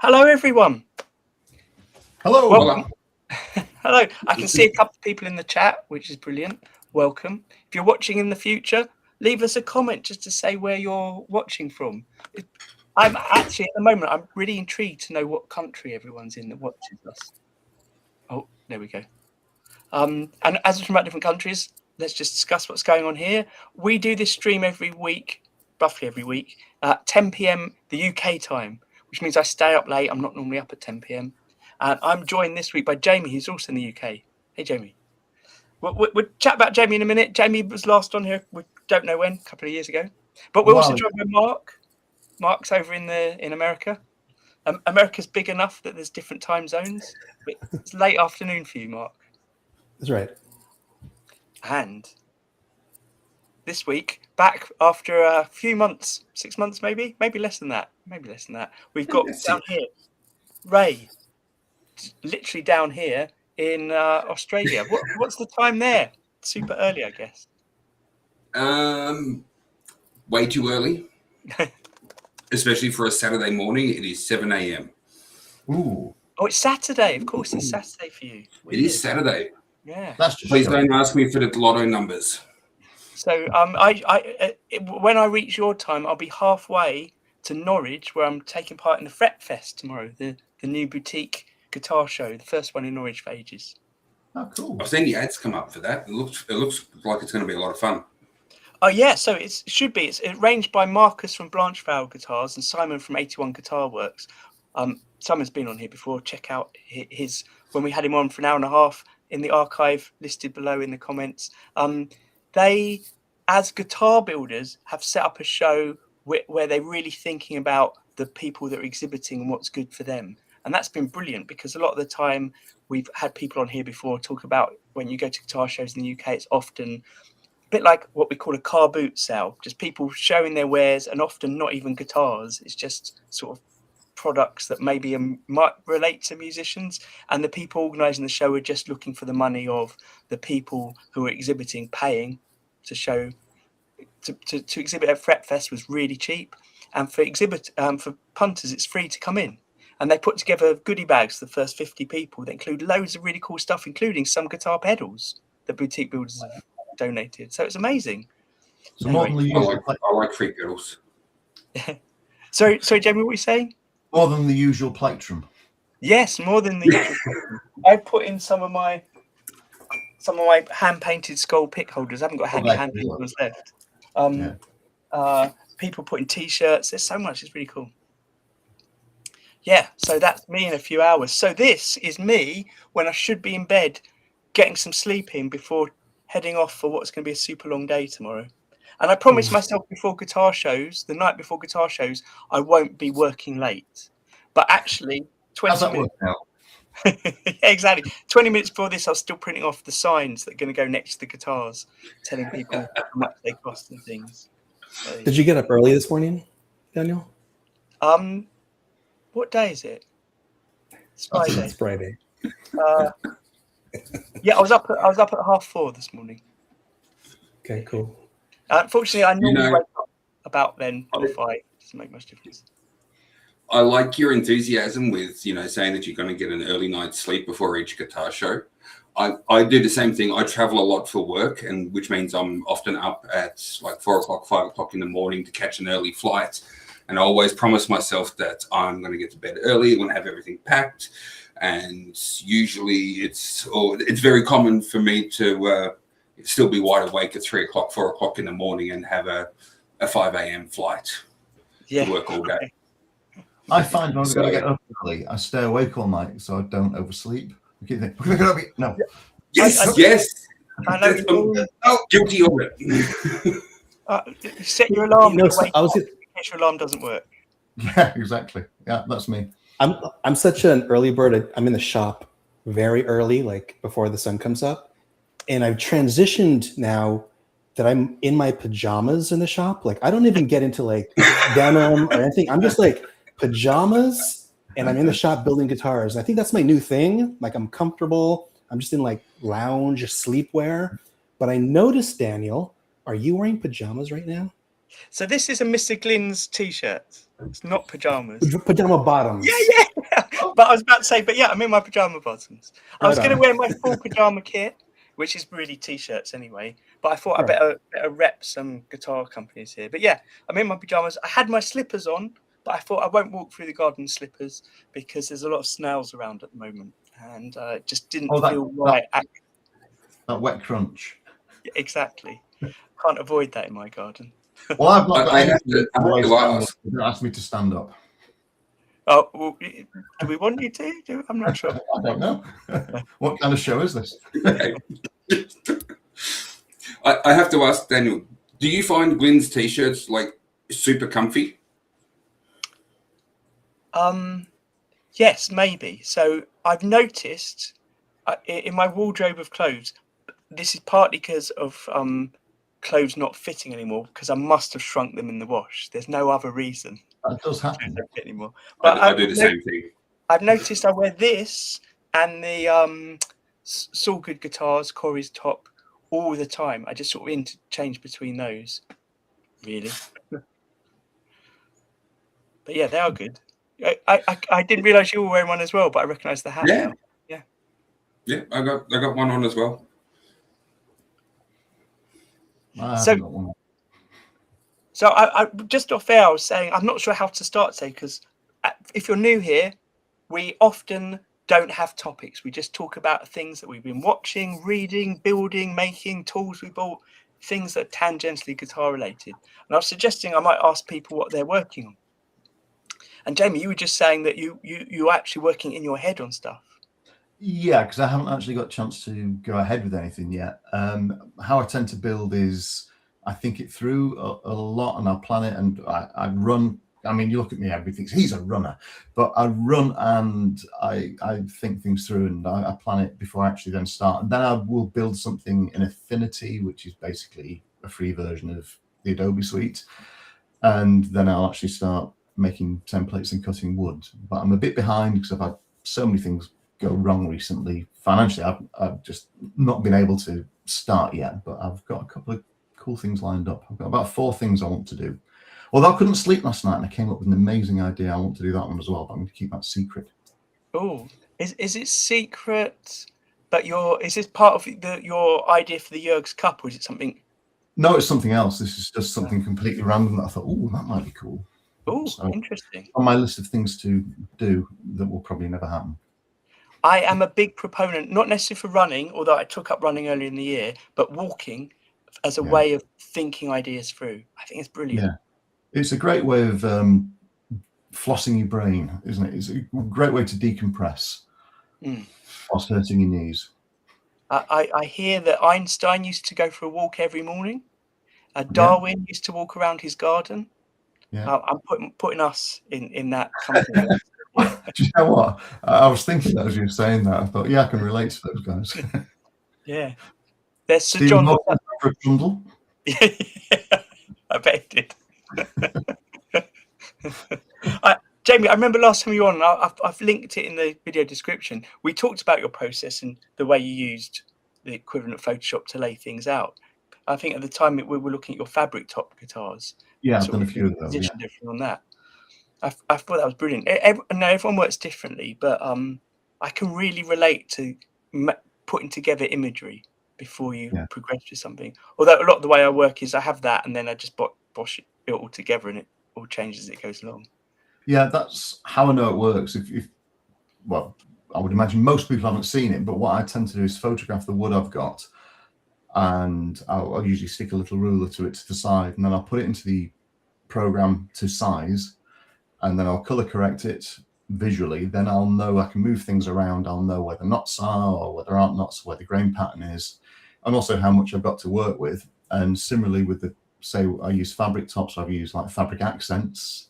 Hello, everyone. Hello. Welcome. Hello. I can see a couple of people in the chat, which is brilliant. Welcome. If you're watching in the future, leave us a comment just to say where you're watching from. I'm actually, at the moment, I'm really intrigued to know what country everyone's in that watches us. Oh, there we go. And as we're talking about different countries, let's just discuss what's going on here. We do this stream every week, roughly every week, at 10 p.m. the UK time, which means I stay up late. I'm not normally up at 10 p.m. And I'm joined this week by Jamie, who's also in the UK. Hey, Jamie. We'll chat about Jamie in a minute. Jamie was last on here, we don't know when, a couple of years ago. But we're also joined by Mark. Mark's over in America. America's big enough that there's different time zones. It's late afternoon for you, Mark. That's right. And this week, back after a few months, 6 months maybe less than that. We've got down here, Ray, literally down here in Australia. What's the time there? Super early, I guess. Way too early. Especially for a Saturday morning. It is 7 a.m. Ooh. Oh, it's Saturday. Of course, it's Saturday for you. Weird. It is Saturday. Yeah. Please don't ask me for the lotto numbers. So when I reach your time, I'll be halfway to Norwich, where I'm taking part in the Fret Fest tomorrow, the new boutique guitar show, the first one in Norwich for ages. Oh, cool. I've seen the ads come up for that. It looks like it's going to be a lot of fun. Oh yeah, so it should be. It's arranged by Marcus from Blanchevale Guitars and Simon from 81 Guitar Works. Simon's been on here before. Check out his when we had him on for an hour and a half in the archive listed below in the comments. They, as guitar builders, have set up a show where they're really thinking about the people that are exhibiting and what's good for them. And that's been brilliant because a lot of the time we've had people on here before talk about when you go to guitar shows in the UK, it's often a bit like what we call a car boot sale, just people showing their wares and often not even guitars. It's just sort of products that maybe might relate to musicians, and the people organising the show are just looking for the money of the people who are exhibiting, paying to show to exhibit at Fret Fest was really cheap, and for punters it's free to come in. And they put together goodie bags for the first 50 people that include loads of really cool stuff, including some guitar pedals that boutique builders have donated. So it's amazing. So anyway, I like free pedals. Sorry, Jamie, what were you saying? More than the usual plectrum. Yes, more than the usual plectrum. I put in some of my hand-painted skull pick holders. I haven't got any hand-painted ones left. People put in T-shirts. There's so much. It's really cool. Yeah, so that's me in a few hours. So this is me when I should be in bed, getting some sleep in before heading off for what's going to be a super long day tomorrow. And I promised myself before guitar shows, the night before guitar shows, I won't be working late. But actually, 20 minutes. Yeah, exactly. 20 minutes before this, I was still printing off the signs that are going to go next to the guitars, telling people how much they cost and things. So, did you get up early this morning, Daniel? What day is it? It's Friday. It's Friday. Yeah, I was up at 4:30 this morning. Okay, cool. Unfortunately, I normally wake up about then 5. Doesn't make much difference. I like your enthusiasm with, saying that you're going to get an early night's sleep before each guitar show. I do the same thing. I travel a lot for work, and which means I'm often up at like 4 o'clock, 5 o'clock in the morning to catch an early flight. And I always promise myself that I'm going to get to bed early, I'm going to have everything packed. And usually it's very common for me to still be wide awake at 3 o'clock, 4 o'clock in the morning and have a 5 a.m. flight to work all day. I find when I'm going to get up early, I stay awake all night so I don't oversleep. I keep thinking, no. Yes. I'm guilty of it. Set your alarm. Your alarm doesn't work. Yeah, exactly. Yeah, that's me. I'm such an early bird. I'm in the shop very early, like before the sun comes up. And I've transitioned now that I'm in my pajamas in the shop. Like I don't even get into like denim or anything. I'm just like pajamas and I'm in the shop building guitars. And I think that's my new thing. Like I'm comfortable. I'm just in like lounge sleepwear. But I noticed, Daniel, are you wearing pajamas right now? So this is a Mr. Glynn's t-shirt. It's not pajamas. Pajama bottoms. Yeah. But I was about to say, but yeah, I'm in my pajama bottoms. I was Right going to on. wear my full pajama kit, which is really t-shirts anyway. But I thought I Right. better rep some guitar companies here. But yeah, I'm in my pajamas. I had my slippers on, but I thought I won't walk through the garden in slippers because there's a lot of snails around at the moment, and it just didn't feel right. That wet crunch. Exactly. Can't avoid that in my garden. Well, I've not got I anything have waist to downwards. ask. Don't ask me to stand up. Oh, well, do we want you to? I'm not sure. I don't know. What kind of show is this? I have to ask Daniel, do you find Glynn's t-shirts like super comfy? Yes, maybe. So I've noticed in my wardrobe of clothes, this is partly because of clothes not fitting anymore, because I must have shrunk them in the wash. There's no other reason That does they happen. don't fit anymore. I But do the same thing. I've noticed I wear this and the Saul Good guitars, Corey's top, all the time. I just sort of interchange between those, really. But yeah, they are good. I didn't realise you were wearing one as well, but I recognise the hat now. Yeah, I got one on as well. I So- haven't got one. So I just off air, I was saying I'm not sure how to start today, because if you're new here, we often don't have topics. We just talk about things that we've been watching, reading, building, making, tools we bought, things that are tangentially guitar related. And I was suggesting I might ask people what they're working on. And Jamie, you were just saying that you're actually working in your head on stuff. Yeah, because I haven't actually got a chance to go ahead with anything yet. How I tend to build is I think it through a lot, and I'll plan it, and I run. I mean, you look at me, everybody thinks he's a runner, but I run and I think things through, and I plan it before I actually then start. And then I will build something in Affinity, which is basically a free version of the Adobe Suite. And then I'll actually start making templates and cutting wood. But I'm a bit behind because I've had so many things go wrong recently. Financially, I've just not been able to start yet, but I've got a couple of cool things lined up. I've got about 4 things I want to do. Although I couldn't sleep last night and I came up with an amazing idea. I want to do that one as well, but I'm going to keep that secret. Oh, is it secret? But is this part of your idea for the Jurg's Cup, or is it something? No, it's something else. This is just something completely random that I thought, oh, that might be cool. Oh, So, interesting. on my list of things to do that will probably never happen. I am a big proponent, not necessarily for running, although I took up running earlier in the year, but walking as a way of thinking ideas through. I think it's brilliant. Yeah. It's a great way of flossing your brain, isn't it? It's a great way to decompress whilst hurting your knees. I hear that Einstein used to go for a walk every morning. Darwin used to walk around his garden. Yeah. I'm putting us in that company. Do you know what? I was thinking that as you were saying that. I thought, yeah, I can relate to those guys. Yeah. There's Sir Stephen John. Hawking for a trundle? Yeah, I bet it did. Jamie, I remember last time you were on, I've linked it in the video description. We talked about your process and the way you used the equivalent of Photoshop to lay things out. I think at the time we were looking at your fabric top guitars. Yeah, I've done a few of those. Yeah. Everything on that. I thought that was brilliant. Everyone works differently, but I can really relate to putting together imagery before you progress to something. Although a lot of the way I work is I have that and then I just bosh it all together and it all changes as it goes along. Yeah, that's how I know it works. Well, I would imagine most people haven't seen it, but what I tend to do is photograph the wood I've got, and I'll usually stick a little ruler to it to the side, and then I'll put it into the program to size, and then I'll color correct it visually. Then I'll know I can move things around. I'll know where the knots are or where there aren't knots, where the grain pattern is, and also how much I've got to work with. And similarly with say I use fabric tops, I've used like fabric accents.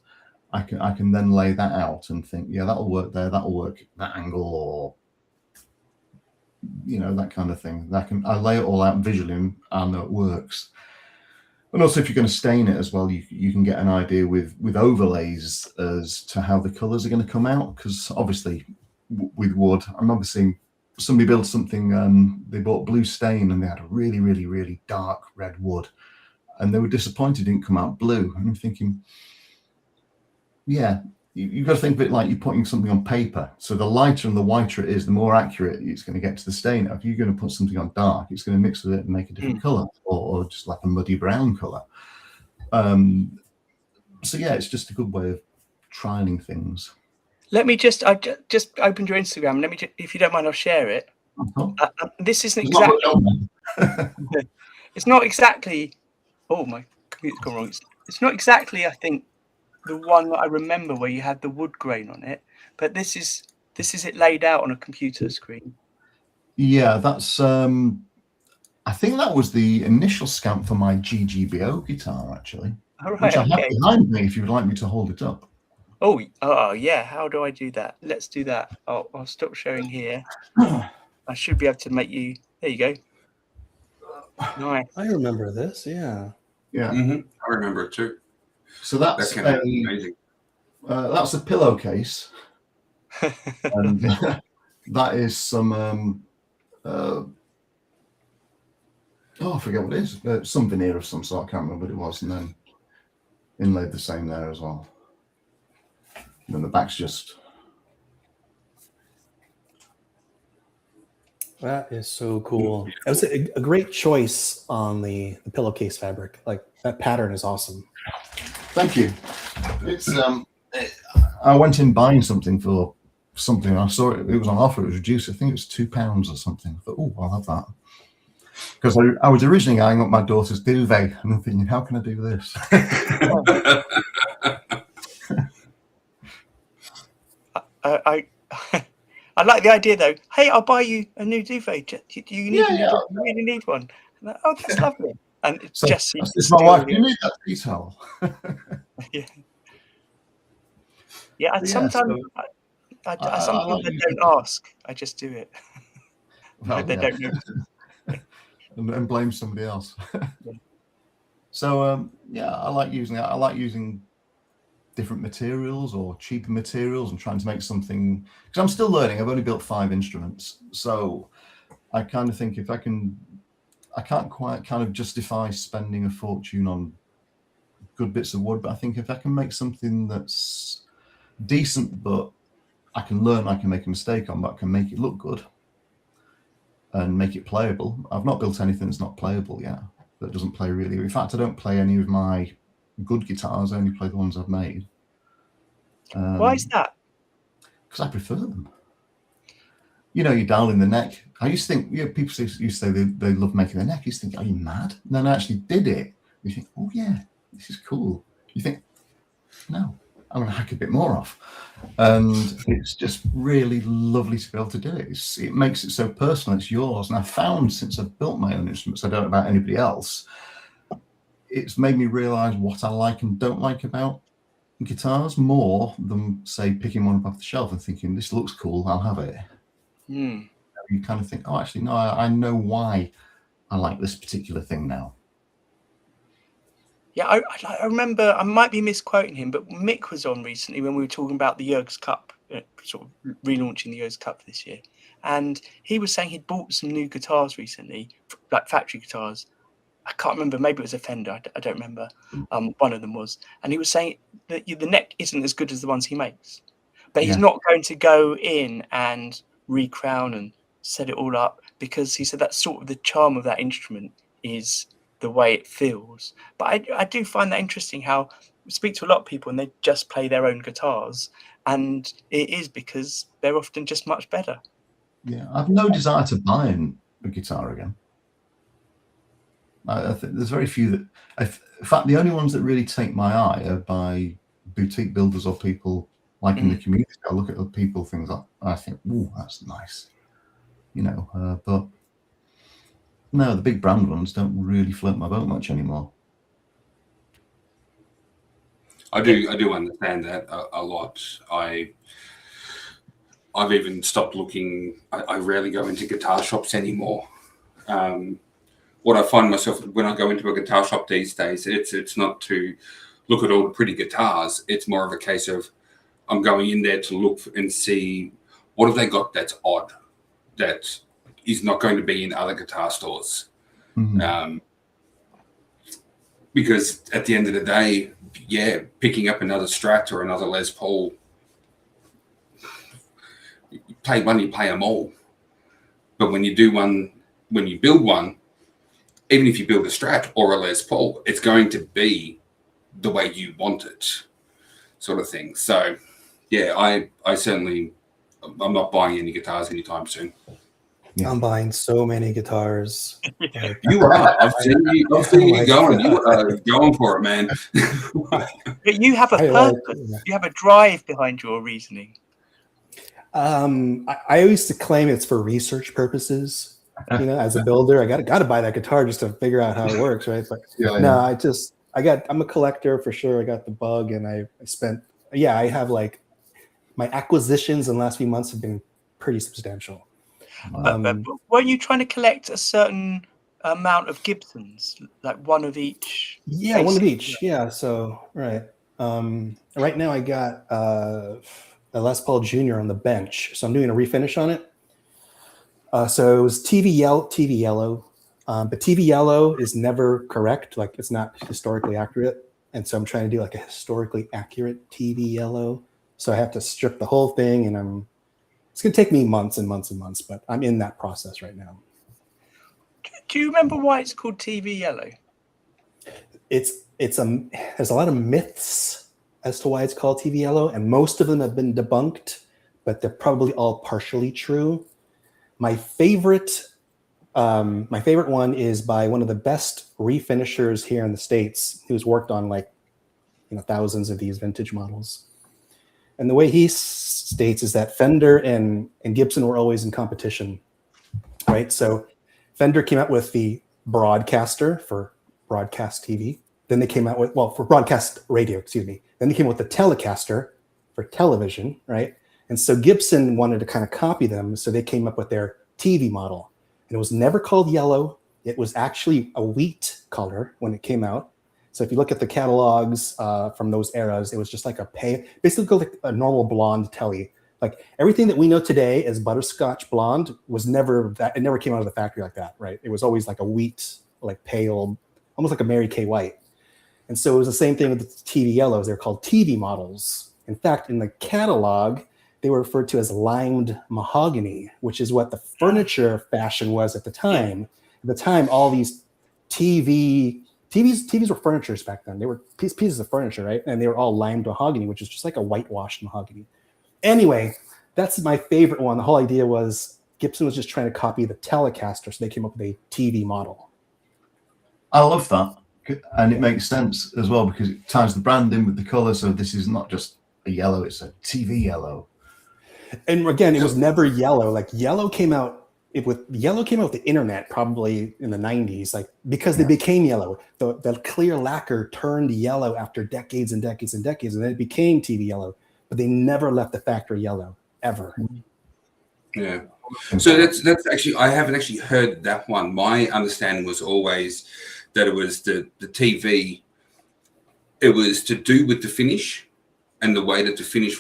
I can then lay that out and think, yeah, that'll work there, that'll work that angle, or that kind of thing. I lay it all out visually and I know it works. And also, if you're going to stain it as well, you can get an idea with overlays as to how the colors are going to come out. Because obviously, with wood, I remember seeing somebody build something. They bought blue stain and they had a really, really, really dark red wood, and they were disappointed it didn't come out blue. And I'm thinking, yeah, you've got to think of it like you're putting something on paper. So the lighter and the whiter it is, the more accurate it's going to get to the stain. If you're going to put something on dark, it's going to mix with it and make a different color, or just like a muddy brown color. So yeah, it's just a good way of trialing things. Let me just, I just opened your Instagram. Let me, if you don't mind, I'll share it. This isn't exactly. It's not exactly. Oh, my computer's gone wrong. It's not exactly, I think, the one that I remember where you had the wood grain on it, but this is it laid out on a computer screen. Yeah, that's. I think that was the initial scan for my GGBO guitar, actually. All right, which I have okay. behind me if you would like me to hold it up. Oh, yeah. How do I do that? Let's do that. I'll stop sharing here. I should be able to make you. There you go. Nice. I remember this. Yeah. Yeah. I remember it too. So that's amazing. That's a pillowcase, and that is some. I forget what it is. Some veneer of some sort. I can't remember what it was, and then inlaid the same there as well. And then the back's just. That is so cool. It was a great choice on the pillowcase fabric. Like, that pattern is awesome. Thank you. It's I went in buying something for something. I saw it was on offer. It was reduced. I think it was £2 or something. I thought, oh, I'll have that. Because I was originally eyeing up my daughter's duvet, and I'm thinking, how can I do this? I like the idea though. Hey, I'll buy you a new duvet. Do you need you really need one? Like, oh, that's lovely. And it's so, just it's my wife. You need that tea towel. Yeah. Sometimes I don't ask. I just do it. Well, they don't know. and blame somebody else. So I like using it. I like using different materials or cheaper materials and trying to make something, because I'm still learning. I've only built 5 instruments, so I kind of think if I can't quite kind of justify spending a fortune on good bits of wood, but I think if I can make something that's decent, but I can learn, I can make a mistake on, but I can make it look good and make it playable. I've not built anything that's not playable yet, that doesn't play really. In fact, I don't play any of my good guitars. I only play the ones I've made. Why is that? Because I prefer them. You know, you're down in the neck. I used to think, people used to say they love making the neck. You think, are you mad? And then I actually did it. You think, oh yeah, this is cool. You think, no, I'm going to hack a bit more off. And it's just really lovely to be able to do it. It makes it so personal. It's yours. And I've found, since I've built my own instruments, I don't know about anybody else, it's made me realize what I like and don't like about guitars more than, say, picking one up off the shelf and thinking, this looks cool, I'll have it. You kind of think, oh, actually, no, I know why I like this particular thing now. Yeah, I remember, I might be misquoting him, but Mick was on recently when we were talking about the Jurgs Cup, sort of relaunching the Jurgs Cup this year. And he was saying he'd bought some new guitars recently, like factory guitars. I can't remember, maybe it was a Fender, I don't remember. One of them was. And he was saying that the neck isn't as good as the ones he makes. But he's not going to go in and recrown and set it all up, because he said that's sort of the charm of that instrument, is the way it feels. But I do find that interesting how we speak to a lot of people and they just play their own guitars, and it is because they're often just much better. Yeah, I've no desire to buy a guitar again. I think there's very few that, in fact, the only ones that really take my eye are by boutique builders or people like in the community. I look at the people, things like, I think, ooh, that's nice, you know. But no, the big brand ones don't really float my boat much anymore. I do understand that a lot. I've even stopped looking. I rarely go into guitar shops anymore. What I find myself when I go into a guitar shop these days, it's not to look at all the pretty guitars. It's more of a case of I'm going in there to look and see what have they got that's odd, that is not going to be in other guitar stores. Because at the end of the day, picking up another Strat or another Les Paul play one, you play them all. But when you build one, even if you build a Strat or a Les Paul, it's going to be the way you want it, sort of thing. So, yeah, I certainly, I'm not buying any guitars anytime soon. Yeah. I'm buying so many guitars. Like, You are. I've seen you my going. God. You are going for it, man. But you have a I purpose. like- You have a drive behind your reasoning. I used to claim it's for research purposes. You know, as a builder, I got to buy that guitar just to figure out how it works, right? But no, I'm a collector for sure. I got the bug, and I have like my acquisitions in the last few months have been pretty substantial. But weren't you trying to collect a certain amount of Gibsons, like one of each? Yeah, one of each. Yeah, so right. Right now I got a Les Paul Jr. on the bench, so I'm doing a refinish on it. So it was TV yellow, but TV yellow is never correct. Like it's not historically accurate, and so I'm trying to do like a historically accurate TV yellow. So I have to strip the whole thing, and it's going to take me months and months and months, but I'm in that process right now. Do you remember why it's called TV yellow? There's a lot of myths as to why it's called TV yellow, and most of them have been debunked, but they're probably all partially true. My favorite one is by one of the best refinishers here in the States, who's worked on like thousands of these vintage models. And the way he states is that Fender and Gibson were always in competition, right? So Fender came out with the Broadcaster for broadcast TV. Then they came out with, for broadcast radio, excuse me. Then they came with the Telecaster for television, right? And so Gibson wanted to kind of copy them. So they came up with their TV model. And it was never called yellow. It was actually a wheat color when it came out. So if you look at the catalogs from those eras, it was just like basically like a normal blonde telly. Like everything that we know today as butterscotch blonde was never that. It never came out of the factory like that, right? It was always like a wheat, like pale, almost like a Mary Kay White. And so it was the same thing with the TV yellows. They're called TV models. In fact, in the catalog, they were referred to as limed mahogany, which is what the furniture fashion was at the time. At the time, all these TVs were furnitures back then. They were pieces of furniture, right? And they were all limed mahogany, which is just like a whitewashed mahogany. Anyway, that's my favorite one. The whole idea was Gibson was just trying to copy the Telecaster, so they came up with a TV model. I love that. And it makes sense as well because it ties the brand in with the color. So this is not just a yellow, it's a TV yellow. And again, it was never yellow. Like yellow came out with the internet probably in the 90s, like because they became yellow. The clear lacquer turned yellow after decades and decades and decades, and then it became TV yellow. But they never left the factory yellow ever. Yeah. So that's actually, I haven't actually heard that one. My understanding was always that it was the TV, it was to do with the finish and the way that the finish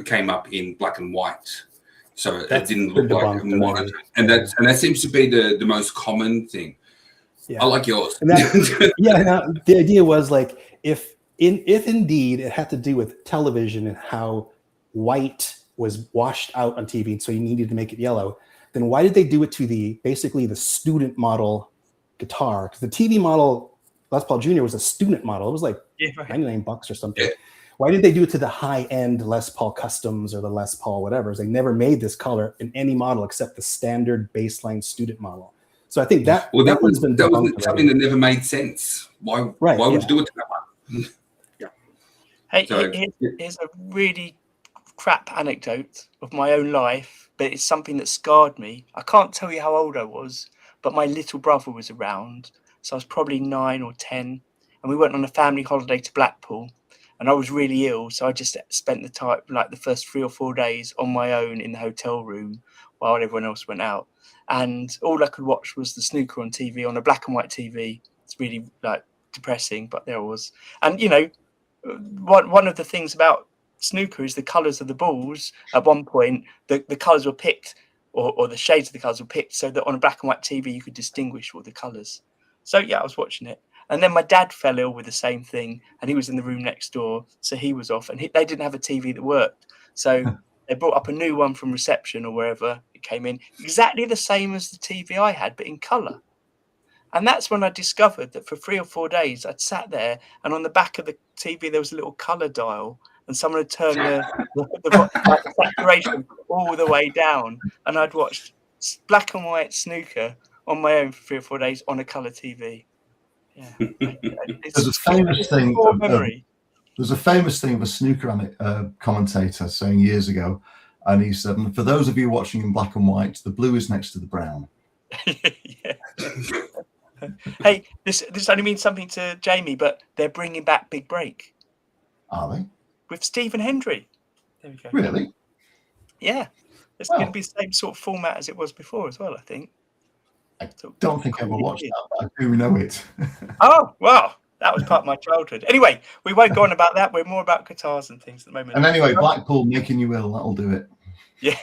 came up in black and white. So it didn't look like modern. And that seems to be the most common thing. Yeah. I like yours. The idea was like if indeed it had to do with television and how white was washed out on TV, so you needed to make it yellow, then why did they do it to basically the student model guitar? Because the TV model, Les Paul Jr. was a student model. It was like $99 or something. Yeah. Why did they do it to the high-end Les Paul Customs or the Les Paul whatever? They never made this color in any model except the standard baseline student model. So I think that was something that never made sense. Why would you do it to that one? Yeah. Hey, here's a really crap anecdote of my own life, but it's something that scarred me. I can't tell you how old I was, but my little brother was around, so I was probably 9 or 10, and we went on a family holiday to Blackpool, and I was really ill, so I just spent the time, like the first 3 or 4 days, on my own in the hotel room while everyone else went out, and all I could watch was the snooker on TV, on a black and white TV. It's really like depressing, but there I was. And one of the things about snooker is the colours of the balls. At one point, the colours were picked, or the shades of the colours were picked, so that on a black and white TV you could distinguish all the colours. So yeah, I was watching it, and then my dad fell ill with the same thing, and he was in the room next door, so he was off, and they didn't have a TV that worked, so they brought up a new one from reception or wherever it came in, exactly the same as the TV I had, but in colour. And that's when I discovered that for 3 or 4 days I'd sat there, and on the back of the TV there was a little colour dial, and someone had turned the saturation all the way down, and I'd watched black and white snooker on my own for 3 or 4 days on a colour TV. Yeah, There's a famous thing. Memory. There's a famous thing of a snooker commentator saying years ago, and he said, "For those of you watching in black and white, the blue is next to the brown." Yeah. Hey, this only means something to Jamie, but they're bringing back Big Break. Are they? With Stephen Hendry. There we go. Really? Yeah. It's going to be the same sort of format as it was before as well, I think. I don't think I ever watched that, but I do know it. Oh, well, that was part of my childhood. Anyway, we won't go on about that. We're more about guitars and things at the moment. And anyway, Blackpool making you ill, that'll do it. Yeah.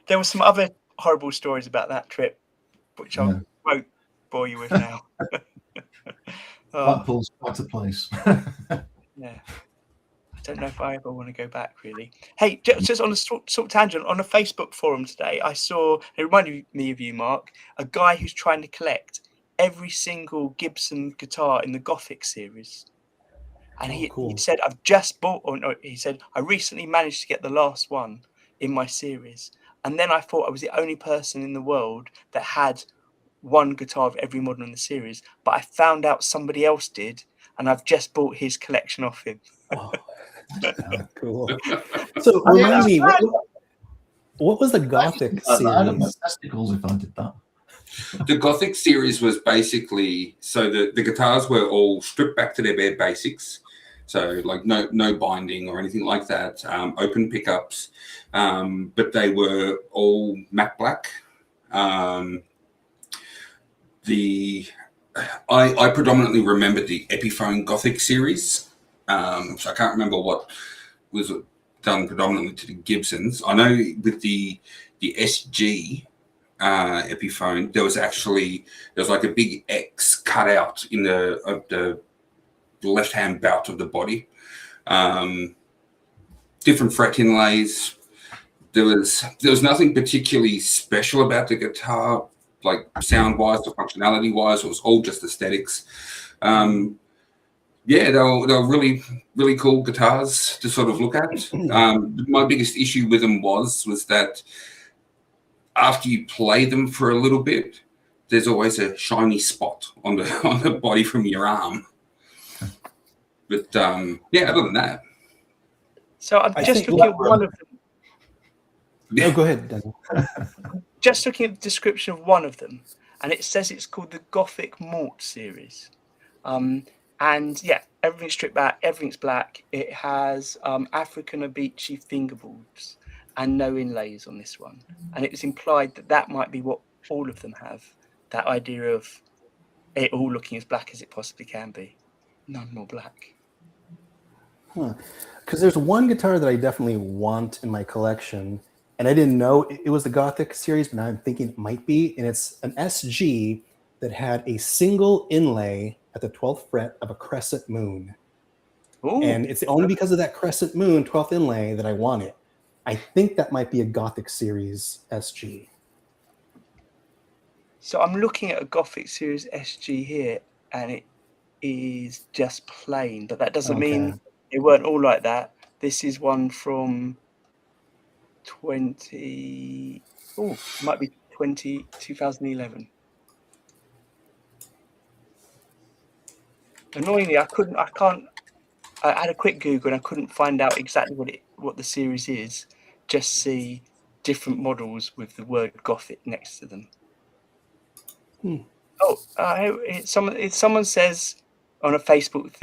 There were some other horrible stories about that trip, which I won't bore you with now. Blackpool's quite a place. Yeah. I don't know if I ever want to go back, really. Hey, just on a sort of tangent, on a Facebook forum today, I saw, it reminded me of you, Mark, a guy who's trying to collect every single Gibson guitar in the Gothic series. And he said, I've just bought, or no, he said, I recently managed to get the last one in my series. And then I thought I was the only person in the world that had one guitar of every model in the series. But I found out somebody else did, and I've just bought his collection off him. Oh, cool. So remind me, what was the Gothic series? I don't know testicles if I did that. The Gothic series was basically, so the guitars were all stripped back to their bare basics. So like no binding or anything like that, open pickups, but they were all matte black. I predominantly remember the Epiphone Gothic series, so I can't remember what was done predominantly to the Gibsons. I know with the SG Epiphone, there was like a big X cut out in the left-hand bout of the body. Different fret inlays. There was nothing particularly special about the guitar, like sound-wise or functionality-wise. It was all just aesthetics. Yeah, they were really, really cool guitars to sort of look at. My biggest issue with them was that after you play them for a little bit, there's always a shiny spot on the body from your arm. But yeah, other than that. So I'm just looking at one of them. No, go ahead, Daniel. Just looking at the description of one of them, and it says it's called the Gothic Mort series. And yeah, everything's stripped back, everything's black. It has African Abici fingerboards and no inlays on this one. And it was implied that might be what all of them have. That idea of it all looking as black as it possibly can be. None more black. Because there's one guitar that I definitely want in my collection, and I didn't know it was the Gothic series, but now I'm thinking it might be, and it's an SG that had a single inlay at the 12th fret of a crescent moon. Ooh. And it's only because of that crescent moon 12th inlay that I want it. I think that might be a Gothic series SG. So I'm looking at a Gothic series SG here, and it is just plain, but that doesn't mean they weren't all like that. This is one from 2011. Annoyingly, I had a quick Google and I couldn't find out exactly what the series is. Just see different models with the word Gothic next to them. Someone says on a Facebook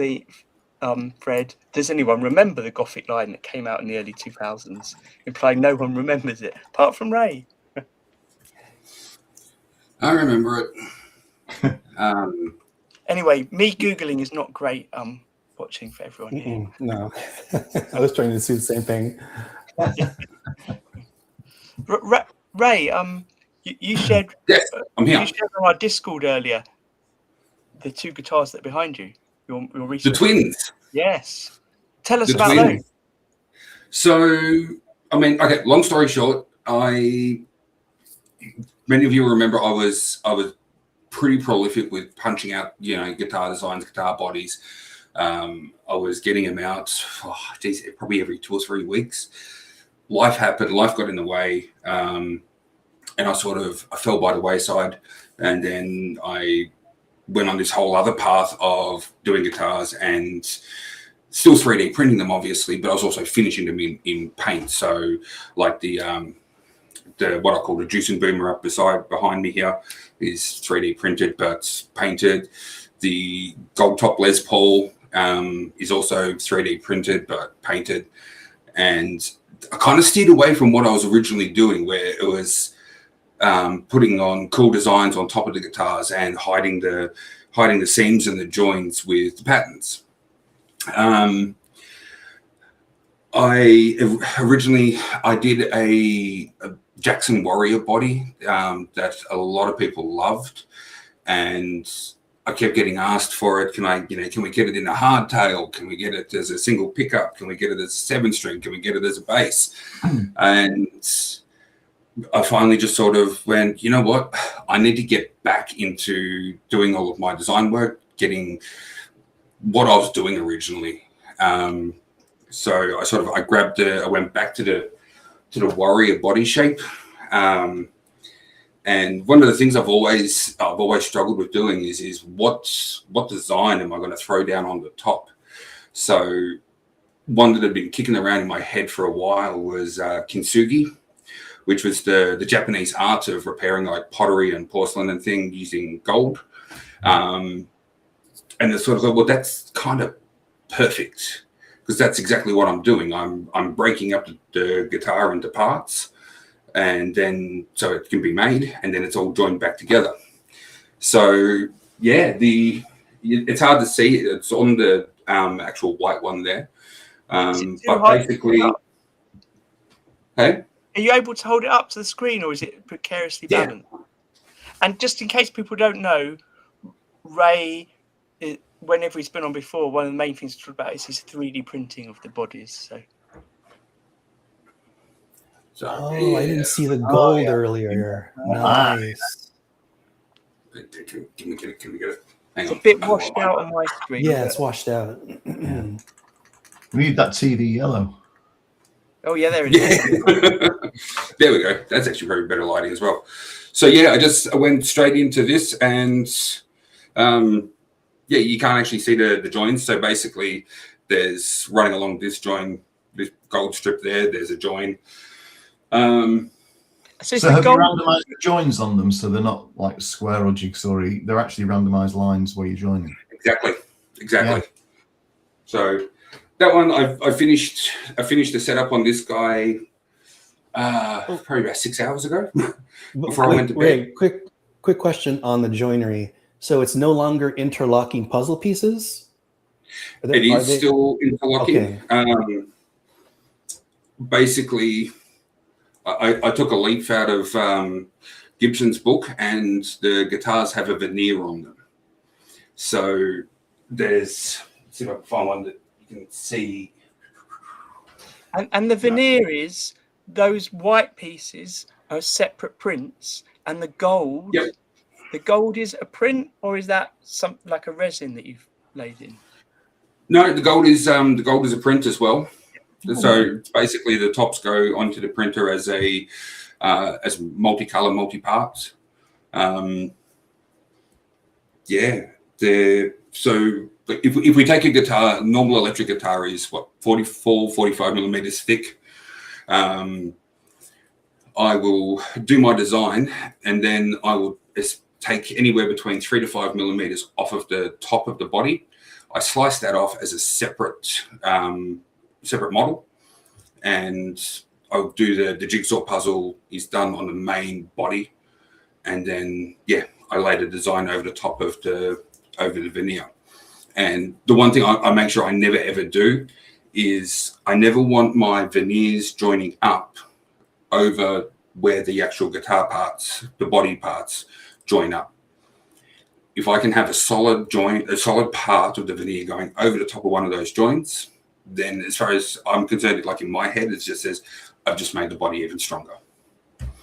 thread, does anyone remember the Gothic line that came out in the early 2000s? Implying no one remembers it, apart from Ray. I remember it. Anyway, me Googling is not great watching for everyone here. No, I was trying to do the same thing. Ray, you shared, yes, I'm here. You shared on our Discord earlier the two guitars that are behind you. Your recent the twins. Yes. Tell us about those. So, I mean, okay. Long story short, many of you remember I was pretty prolific with punching out, guitar designs, guitar bodies. I was getting them out, probably every 2 or 3 weeks. Life happened. Life got in the way, and I fell by the wayside. And then I went on this whole other path of doing guitars and still 3D printing them, obviously, but I was also finishing them in paint. So, like the what I call the Juice and Boomer up behind me here is 3D printed but painted. The Gold Top Les Paul is also 3D printed but painted. And I kind of steered away from what I was originally doing, where it was putting on cool designs on top of the guitars and hiding the seams and the joins with the patterns. I did a Jackson Warrior body that a lot of people loved, and I kept getting asked for it. Can we get it in a hardtail? Can we get it as a single pickup? Can we get it as a 7-string? Can we get it as a bass? And I finally just sort of went, you know what? I need to get back into doing all of my design work, getting what I was doing originally. So I went back to the Warrior body shape. And one of the things I've always struggled with doing is what design am I going to throw down on the top? So one that had been kicking around in my head for a while was kintsugi, which was the Japanese art of repairing like pottery and porcelain and things using gold. And it's sort of like, well, that's kind of perfect, because that's exactly what I'm doing. I'm breaking up the guitar into parts, and then so it can be made, and then it's all joined back together. So yeah, it's hard to see. It's on the actual white one there, but basically, hey. Are you able to hold it up to the screen, or is it precariously balanced? Yeah. And just in case people don't know, Ray, whenever he's been on before, one of the main things to talk about is his 3D printing of the bodies. I didn't see the gold earlier. Nice. Can we get it? Hang it's on. A bit washed out on my screen. Yeah, it's washed out. We need that TV yellow. Oh yeah, there it is. There we go. That's actually very better lighting as well. So yeah, I went straight into this, and you can't actually see the joins. So basically, there's running along this join, this gold strip there. There's a join. So have you randomized the joins on them so they're not like square or jigsaw-y? They're actually randomized lines where you're joining. Exactly. Yeah. So that one I finished the setup on this guy probably about 6 hours ago before I went to bed. Wait, quick question on the joinery. So it's no longer interlocking puzzle pieces? It is still interlocking. Okay. Basically, I took a leaf out of Gibson's book, and the guitars have a veneer on them. So let's see if I can find one that you can see. And the veneer is those white pieces are separate prints, and the gold. Yep. The gold is a print, or is that something like a resin that you've laid in? No, the gold is a print as well. So basically, the tops go onto the printer as multicolor, multi-parts. So if we take a guitar, normal electric guitar is 45 millimeters thick. I will do my design, and then I will take anywhere between 3 to 5 millimeters off of the top of the body. I slice that off as a separate model, and I'll do the jigsaw puzzle is done on the main body, and then I lay the design over the top of the veneer. And the one thing I make sure I never ever do is I never want my veneers joining up over where the actual guitar parts, the body parts, join up. If I can have a solid part of the veneer going over the top of one of those joints, then as far as I'm concerned, like in my head, it just says, I've just made the body even stronger.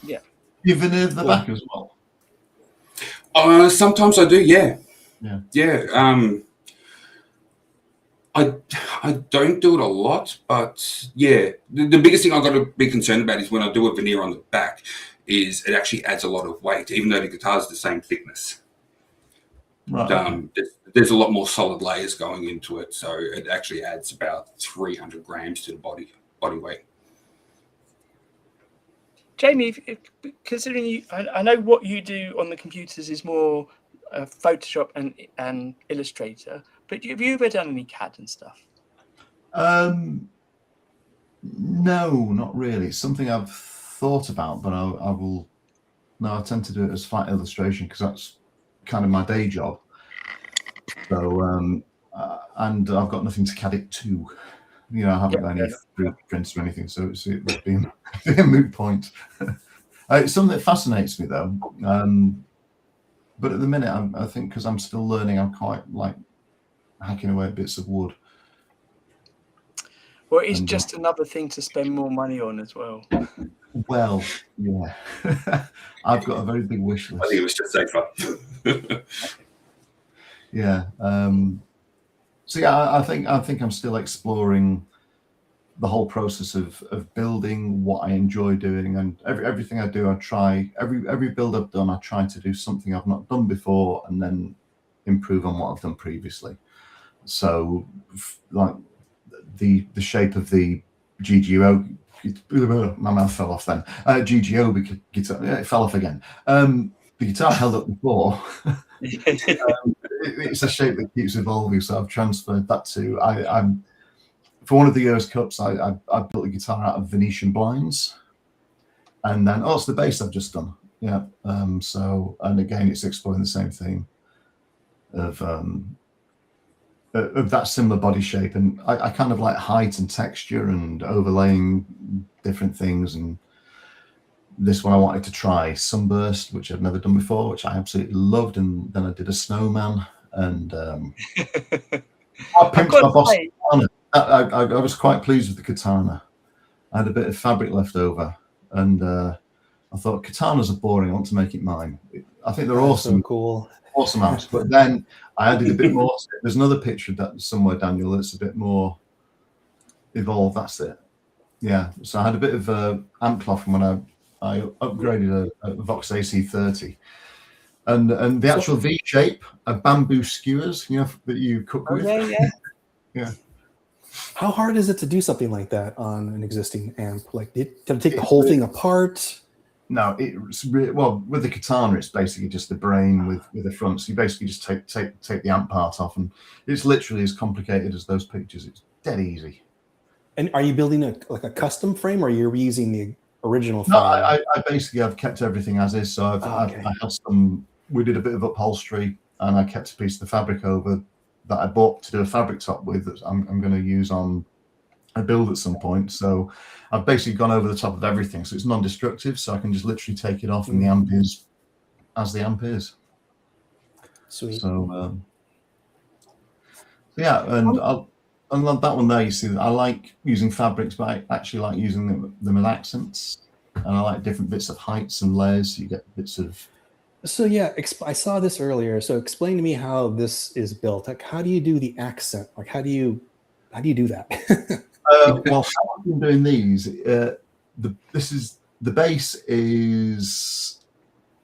Yeah. You veneer the back as well? Sometimes I do, yeah. Yeah. Yeah. I don't do it a lot, but yeah, the biggest thing I've got to be concerned about is when I do a veneer on the back, is it actually adds a lot of weight, even though the guitar is the same thickness. Right. Okay. There's a lot more solid layers going into it, so it actually adds about 300 grams to the body weight. Jamie, considering you, I know what you do on the computers is more Photoshop and Illustrator, but have you ever done any CAD and stuff? No, not really. It's something I've thought about, but I will. No, I tend to do it as flat illustration because that's kind of my day job. So, and I've got nothing to CAD it to. You know, I haven't got any 3D prints or anything, so it would be a moot point. It's something that fascinates me, though. But at the minute, I think because I'm still learning, I'm quite like hacking away at bits of wood. Well, it's just another thing to spend more money on as well. Well, yeah. I've got a very big wish list. I think it was just safer. Yeah. So yeah, I think I'm still exploring the whole process of building what I enjoy doing, and everything I do, I try every build I've done, I try to do something I've not done before, and then improve on what I've done previously. So, like the shape of the GGO, my mouth fell off then. GGO guitar, it fell off again. The guitar held up before. It's a shape that keeps evolving, so I've transferred that to. I'm for one of the year's cups. I built a guitar out of Venetian blinds, and then it's the bass I've just done. Yeah. So, and again, it's exploring the same theme of that similar body shape, and I kind of like height and texture and overlaying different things. And this one I wanted to try sunburst, which I've never done before, which I absolutely loved, and then I did a snowman, and I pimped my boss katana. I was quite pleased with the katana. I had a bit of fabric left over, and I thought katanas are boring. I want to make it mine. I think they're awesome. So cool. Awesome apps. But then I added a bit more. There's another picture that somewhere, Daniel, that's a bit more evolved. That's it. Yeah. So I had a bit of amp cloth when I upgraded a Vox AC30, and the actual V shape of bamboo skewers, that you cook with. Yeah. How hard is it to do something like that on an existing amp? Like, did it take the whole thing apart? No, it's well, with the katana, it's basically just the brain with the front. So you basically just take the amp part off, and it's literally as complicated as those pictures. It's dead easy. And are you building a custom frame, or are you reusing the original frame? No, I basically I've kept everything as is. So I had some. We did a bit of upholstery, and I kept a piece of the fabric over that I bought to do a fabric top with. That I'm going to use on a build at some point. So I've basically gone over the top of everything, so it's non-destructive, so I can just literally take it off, and the amp is as the amp is. Sweet. So yeah, and on that one there, you see, I like using fabrics, but I actually like using them as accents, and I like different bits of heights and layers. So you get bits of. So yeah, I saw this earlier. So explain to me how this is built. Like, how do you do the accent? Like, how do you do that? Well, how I've been doing these. The base is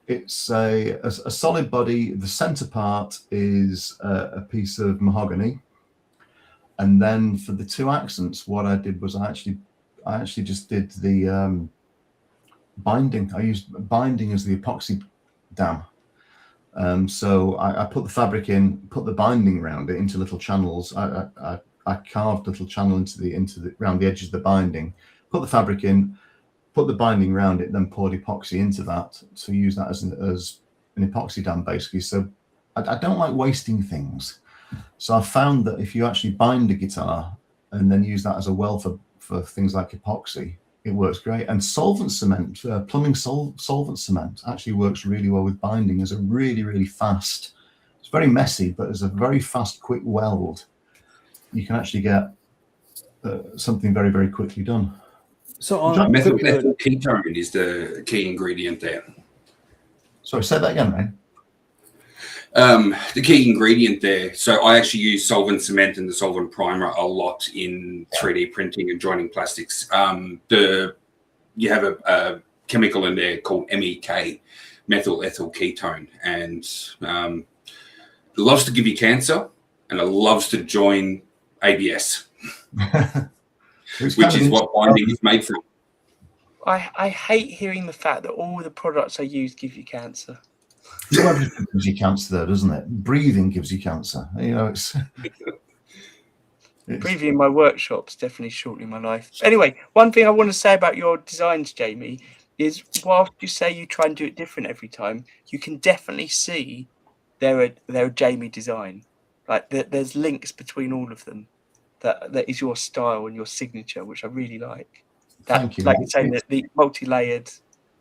it's a solid body. The center part is a piece of mahogany, and then for the two accents, what I did was I actually just did the binding. I used binding as the epoxy dam. So I put the fabric in, put the binding around it into little channels. I carved a little channel around the edges of the binding, put the fabric in, put the binding around it, then poured epoxy into that to use that as an epoxy dam, basically. So I don't like wasting things. So I found that if you actually bind a guitar and then use that as a well for things like epoxy, it works great. And solvent cement, plumbing solvent cement actually works really well with binding as a really, really fast, it's very messy, but as a very fast, quick weld. You can actually get something very, very quickly done. So on Methyl quick ethyl note, ketone is the key ingredient there. Sorry, say that again, Ray. The key ingredient there. So I actually use solvent cement and the solvent primer a lot in 3D printing and joining plastics. You have a chemical in there called MEK, methyl ethyl ketone, and it loves to give you cancer and it loves to join ABS, which is what binding is made from. I hate hearing the fact that all the products I use give you cancer. Well, everything gives you cancer, though, doesn't it? Breathing gives you cancer. You know, it's Breathing in my workshop's definitely shortening my life. Anyway, one thing I want to say about your designs, Jamie, is whilst you say you try and do it different every time, you can definitely see they're a Jamie design. Like there's links between all of them. That is your style and your signature, which I really like. Thank you. Like you're saying, the multi-layered,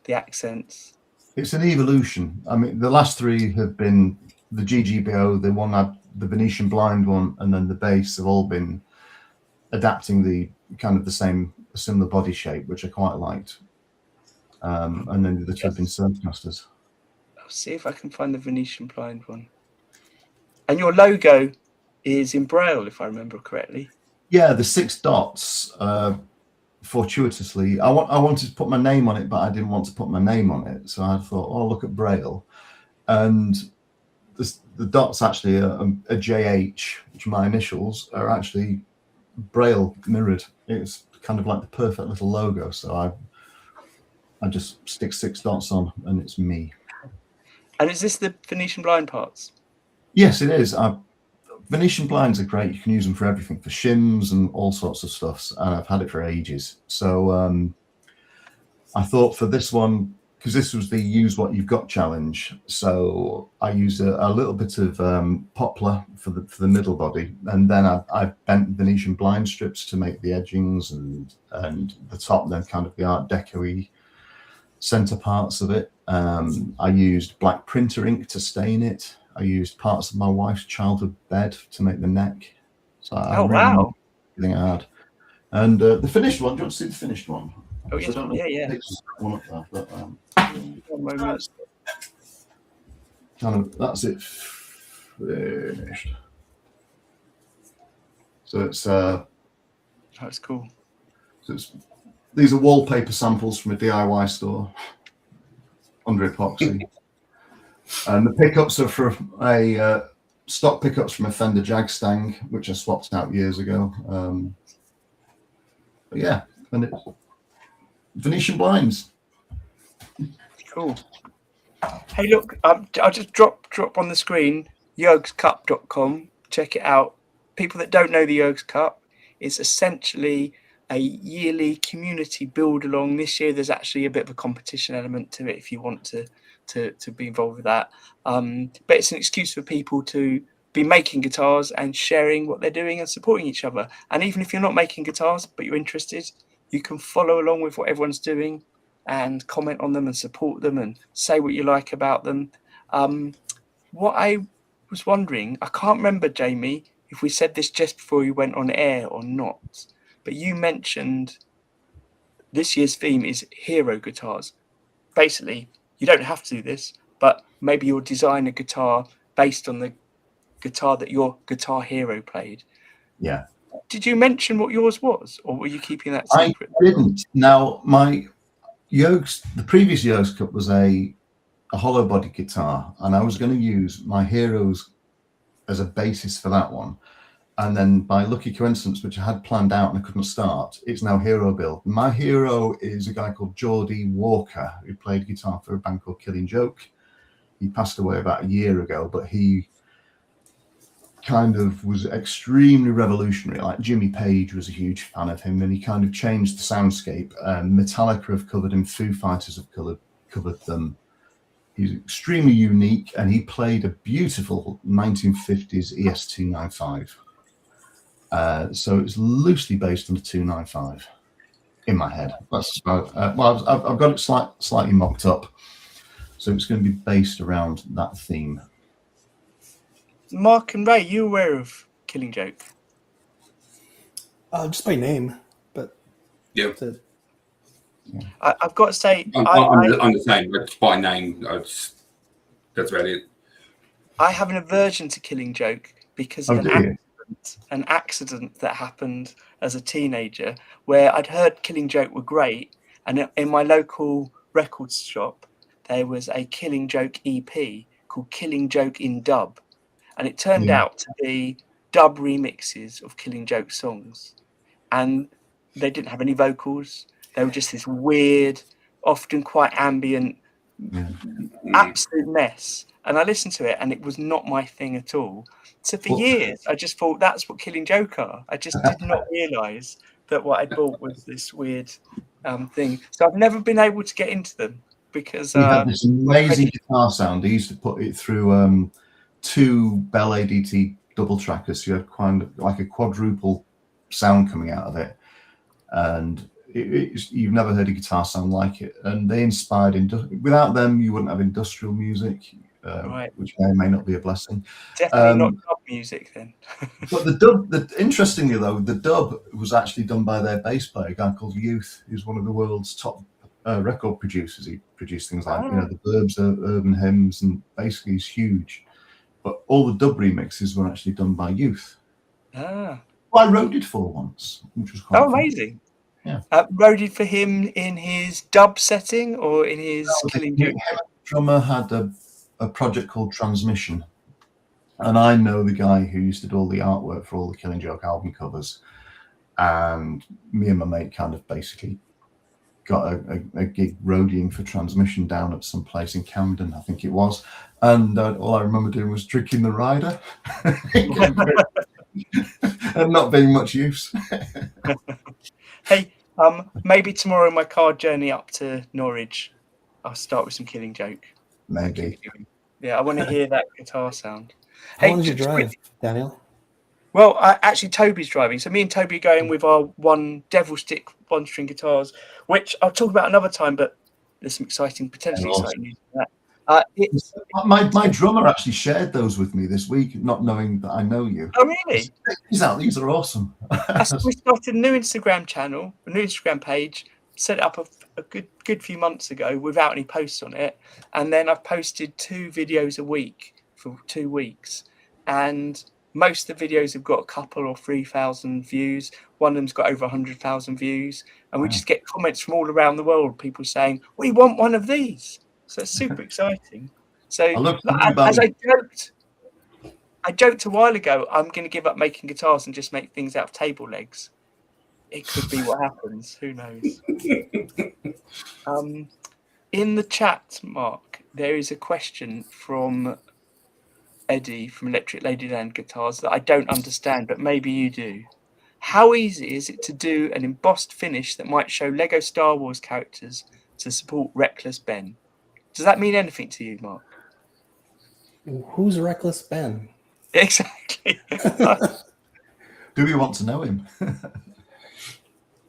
the accents. It's an evolution. I mean, the last three have been the GGBO, the one had the Venetian blind one, and then the base have all been adapting the kind of the same similar body shape, which I quite liked. And then the two have been Surfcasters. I'll see if I can find the Venetian blind one. And your logo is in Braille, if I remember correctly. Yeah, the 6 dots. Fortuitously, I wanted to put my name on it, but I didn't want to put my name on it, so I thought, oh, look at Braille, and the dots actually are a JH, which my initials are actually Braille mirrored. It's kind of like the perfect little logo, so I just stick 6 dots on, and it's me. And is this the Venetian blind parts? Yes, it is. Venetian blinds are great. You can use them for everything, for shims and all sorts of stuff. And I've had it for ages. So I thought for this one, because this was the use what you've got challenge. So I used a little bit of poplar for the middle body. And then I bent Venetian blind strips to make the edgings and the top, then kind of the Art Deco-y center parts of it. I used black printer ink to stain it. I used parts of my wife's childhood bed to make the neck. So I wow! Everything I had, and the finished one. Do you want to see the finished one? Oh yes, yeah. One up there, but, one moment. Kind of that's it finished. So it's that's cool. So these are wallpaper samples from a DIY store under epoxy. And the pickups are from a stock pickups from a Fender Jag-Stang, which I swapped out years ago. But yeah, and it's Venetian blinds. Cool. Hey, look, I'll just drop on the screen yergscup.com. Check it out. People that don't know the Yergs Cup, it's essentially a yearly community build along. This year, there's actually a bit of a competition element to it if you want to be involved with that. But it's an excuse for people to be making guitars and sharing what they're doing and supporting each other. And even if you're not making guitars, but you're interested, you can follow along with what everyone's doing and comment on them and support them and say what you like about them. What I was wondering, I can't remember, Jamie, if we said this just before you went on air or not, but you mentioned this year's theme is hero guitars. Basically, you don't have to do this, but maybe you'll design a guitar based on the guitar that your guitar hero played. Yeah. Did you mention what yours was, or were you keeping that secret? I didn't. Now, my Yergs, the previous Yergs Cup was a hollow body guitar, and I was going to use my heroes as a basis for that one. And then by lucky coincidence, which I had planned out and I couldn't start, it's now hero build. My hero is a guy called Geordie Walker, who played guitar for a band called Killing Joke. He passed away about a year ago, but he kind of was extremely revolutionary. Like Jimmy Page was a huge fan of him, and he kind of changed the soundscape. Metallica have covered him, Foo Fighters have covered them. He's extremely unique, and he played a beautiful 1950s ES295. So it's loosely based on the 295 in my head. That's well, I've got it slightly mocked up, so it's going to be based around that theme. Mark and Ray, you aware of Killing Joke? Just by name, but Yeah. that's it. I've got to say, I'm the same, but by name, that's about it. I have an aversion to Killing Joke because of an accident that happened as a teenager where I'd heard Killing Joke were great, and in my local records shop there was a Killing Joke EP called Killing Joke in Dub, and it turned out to be dub remixes of Killing Joke songs, and they didn't have any vocals. They were just this weird, often quite ambient, absolute mess. And I listened to it and it was not my thing at all. So for years, I just thought that's what Killing Joke are. I just did not realise that what I bought was this weird thing. So I've never been able to get into them because he had this amazing guitar sound. He used to put it through 2 Bell ADT double trackers. So you had kind of like a quadruple sound coming out of it, and you've never heard a guitar sound like it. And they inspired without them you wouldn't have industrial music, which may not be a blessing. Definitely not dub music then. But the dub, interestingly though, the dub was actually done by their bass player, a guy called Youth, who's one of the world's top record producers. He produced things like the Burbs, Urban Hymns, and basically he's huge. But all the dub remixes were actually done by Youth. I roaded for once, which was quite amazing. Yeah. Roaded for him in his dub setting or in his Killing Joke? Drummer had a project called Transmission, and I know the guy who used to do all the artwork for all the Killing Joke album covers, and me and my mate kind of basically got a gig roadieing for Transmission down at some place in Camden, I think it was, and all I remember doing was drinking the rider and not being much use. Hey, maybe tomorrow my car journey up to Norwich, I'll start with some Killing Joke. Maybe. Yeah, I want to hear that guitar sound. How long did you drive, Daniel? Well, actually, Toby's driving. So me and Toby are going with our one Devil Stick 1-string guitars, which I'll talk about another time, but there's some potentially exciting news for that. My drummer actually shared those with me this week, not knowing that I know you. Oh, really? These are awesome. We started a new Instagram channel, a new Instagram page, set it up a good few months ago without any posts on it. And then I've posted 2 videos a week for 2 weeks. And most of the videos have got a couple or 3,000 views. One of them's got over 100,000 views. And we just get comments from all around the world, people saying, we want one of these. So it's super exciting. So as I joked a while ago, I'm going to give up making guitars and just make things out of table legs. It could be what happens. Who knows? In the chat, Mark, there is a question from Eddie from Electric Ladyland Guitars that I don't understand, but maybe you do. How easy is it to do an embossed finish that might show Lego Star Wars characters to support Reckless Ben? Does that mean anything to you, Mark? Who's Reckless Ben? Exactly. Do we want to know him?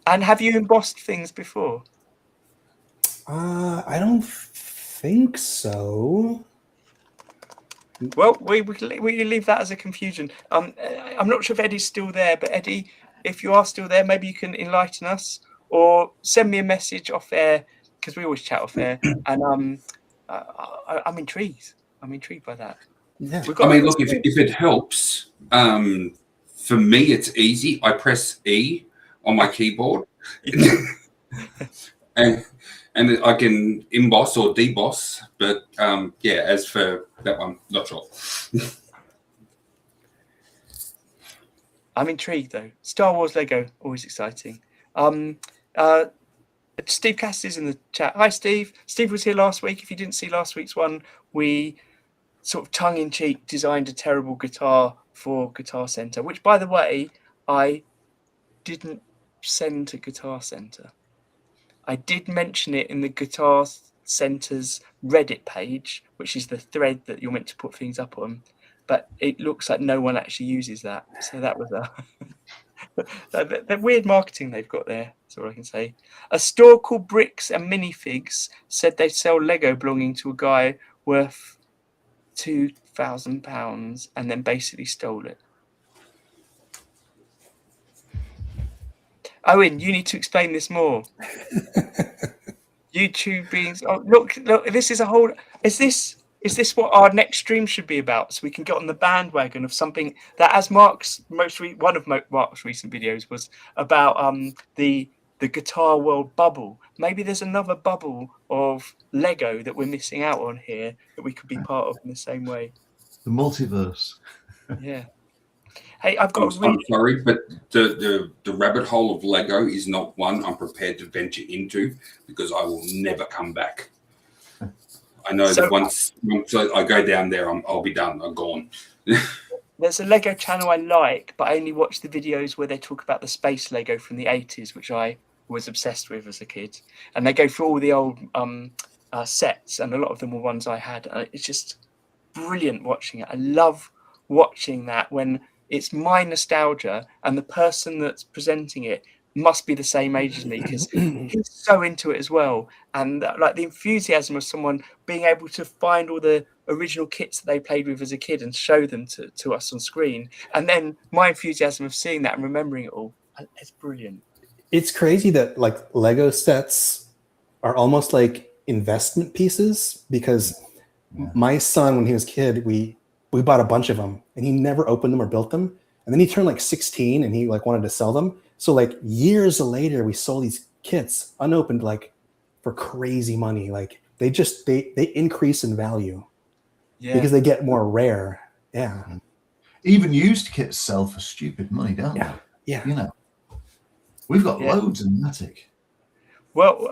And have you embossed things before? I don't think so. Well, we leave that as a confusion. I'm not sure if Eddie's still there, but Eddie, if you are still there, maybe you can enlighten us or send me a message off air, because we always chat off air, and I'm intrigued. I'm intrigued by that. Yeah. I mean, look, if it helps, for me, it's easy. I press E on my keyboard, and I can emboss or deboss. But as for that one, not sure. I'm intrigued though. Star Wars Lego, always exciting. Steve Cassidy's in the chat. Hi, Steve. Steve was here last week. If you didn't see last week's one, we sort of tongue-in-cheek designed a terrible guitar for Guitar Center, which, by the way, I didn't send to Guitar Center. I did mention it in the Guitar Center's Reddit page, which is the thread that you're meant to put things up on, but it looks like no one actually uses that. So that was the weird marketing they've got there. That's all I can say. A store called Bricks and Minifigs said they sell Lego belonging to a guy worth £2,000 and then basically stole it. Owen, you need to explain this more. YouTube beings. Oh, look! This is a whole. Is this what our next stream should be about? So we can get on the bandwagon of something that, as one of Mark's recent videos was about the guitar world bubble. Maybe there's another bubble of Lego that we're missing out on here that we could be part of in the same way. The multiverse. Yeah. Hey, I've got I'm sorry, but the rabbit hole of Lego is not one I'm prepared to venture into because I will never come back. I know that once I go down there, I'll be done. I'm gone. There's a Lego channel I like, but I only watch the videos where they talk about the space Lego from the 80s, which I was obsessed with as a kid. And they go through all the old sets, and a lot of them were ones I had. It's just brilliant watching it. I love watching that when it's my nostalgia and the person that's presenting it must be the same age as me because he's so into it as well. And like the enthusiasm of someone being able to find all the original kits that they played with as a kid and show them to us on screen. And then my enthusiasm of seeing that and remembering it all. It's brilliant. It's crazy that like Lego sets are almost like investment pieces because my son, when he was a kid, we bought a bunch of them and he never opened them or built them. And then he turned like 16 and he like wanted to sell them. So like years later, we sold these kits unopened, like for crazy money. Like they increase in value because they get more rare. Yeah. Even used kits sell for stupid money, don't they? Yeah. You know, we've got loads in Matic. Well,